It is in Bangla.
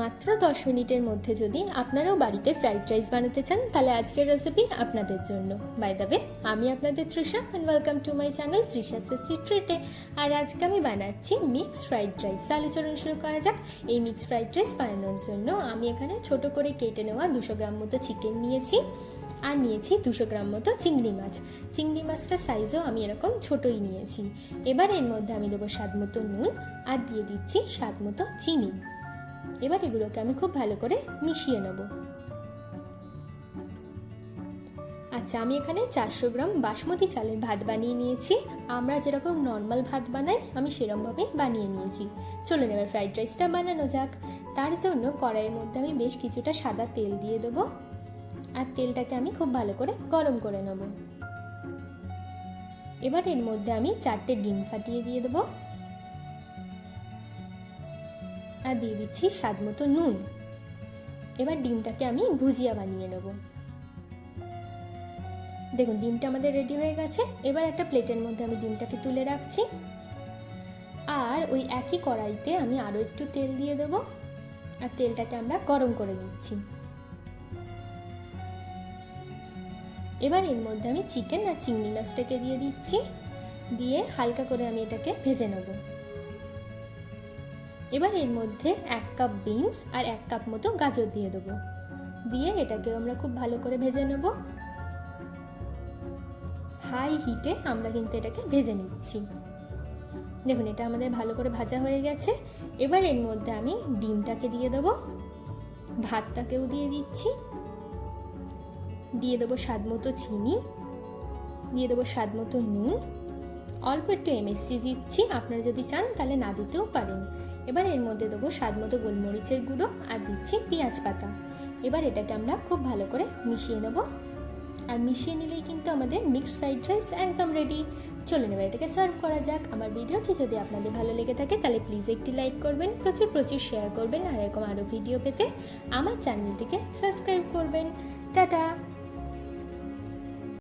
মাত্র 10 মিনিটের মধ্যে যদি আপনারাও বাড়িতে ফ্রাইড রাইস বানাতে চান তাহলে আজকের রেসিপি আপনাদের জন্য। বাই দ্য ওয়ে, আমি আপনাদের Trisha and welcome to my channel Trisha's tasty ট্রিটে। আর আজকে আমি বানাচ্ছি মিক্সড ফ্রাইড রাইস। তাহলে চলুন শুরু করা যাক। এই মিক্সড ফ্রাইড রাইস বানানোর জন্য আমি এখানে ছোট করে কেটে নেওয়া 200 গ্রাম মতো চিকেন নিয়েছি আর নিয়েছি 200 গ্রাম মতো চিংড়ি মাছ। চিংড়ি মাছটার সাইজও আমি এরকম ছোটই নিয়েছি। এবার এর মধ্যে আমি দেবো স্বাদ মতো নুন আর দিয়ে দিচ্ছি স্বাদ মতো চিনি। এবার এগুলোকে আমি খুব ভালো করে মিশিয়ে নেব। আচ্ছা, আমি এখানে 400 গ্রাম বাসমতি চালের ভাত বানিয়ে নিয়েছি। আমরা যেরকম নর্মাল ভাত বানাই আমি সেরকমভাবেই বানিয়ে নিয়েছি। চলুন এবার ফ্রাইড রাইসটা বানানো যাক। তার জন্য কড়াইয়ের মধ্যে আমি বেশ কিছুটা সাদা তেল দিয়ে দেবো আর তেলটাকে আমি খুব ভালো করে গরম করে নেব। এবার এর মধ্যে আমি 4টে ডিম ফাটিয়ে দিয়ে দেবো আর দিয়ে দিচ্ছি স্বাদ মতো নুন। এবার ডিমটাকে আমি ভুজিয়া বানিয়ে নেব। দেখুন ডিমটা আমাদের রেডি হয়ে গেছে। এবার একটা প্লেটের মধ্যে আমি ডিমটাকে তুলে রাখছি আর ওই একই কড়াইতে আমি আরও একটু তেল দিয়ে দেবো আর তেলটাকে আমরা গরম করে নিচ্ছি। এবার এর মধ্যে আমি চিকেন আর চিংড়ি মাছটাকে দিয়ে দিচ্ছি, দিয়ে হালকা করে আমি এটাকে ভেজে নেব। এবার এর মধ্যে 1 কাপ বিনস আর 1 কাপ মতো গাজর দিয়ে দেবো, দিয়ে এটাকেও আমরা খুব ভালো করে ভেজে নেব। হাই হিটে আমরা কিন্তু এটাকে ভেজে নিচ্ছি। দেখুন এটা আমাদের ভালো করে ভাজা হয়ে গেছে। এবার এর মধ্যে আমি ডিমটাকে দিয়ে দেবো, ভাতটাকেও দিয়ে দিচ্ছি, দিয়ে দেবো স্বাদ মতো চিনি, দিয়ে দেবো স্বাদ মতো নুন, অল্প একটু এমএসজি দিচ্ছি, আপনারা যদি চান তাহলে না দিতেও পারেন। এবার এর মধ্যে দেবো স্বাদ মতো গোলমরিচের গুঁড়ো আর দিচ্ছি পেঁয়াজ পাতা। এবার এটাকে আমরা খুব ভালো করে মিশিয়ে নেব আর মিশিয়ে নিলেই কিন্তু আমাদের মিক্সড ফ্রাইড রাইস একদম রেডি। চলুন এবার এটাকে সার্ভ করা যাক। আমার ভিডিওটি যদি আপনাদের ভালো লেগে থাকে তাহলে প্লিজ একটি লাইক করবেন, প্রচুর শেয়ার করবেন আর এরকম আরও ভিডিও পেতে আমার চ্যানেলটিকে সাবস্ক্রাইব করবেন। টাটা।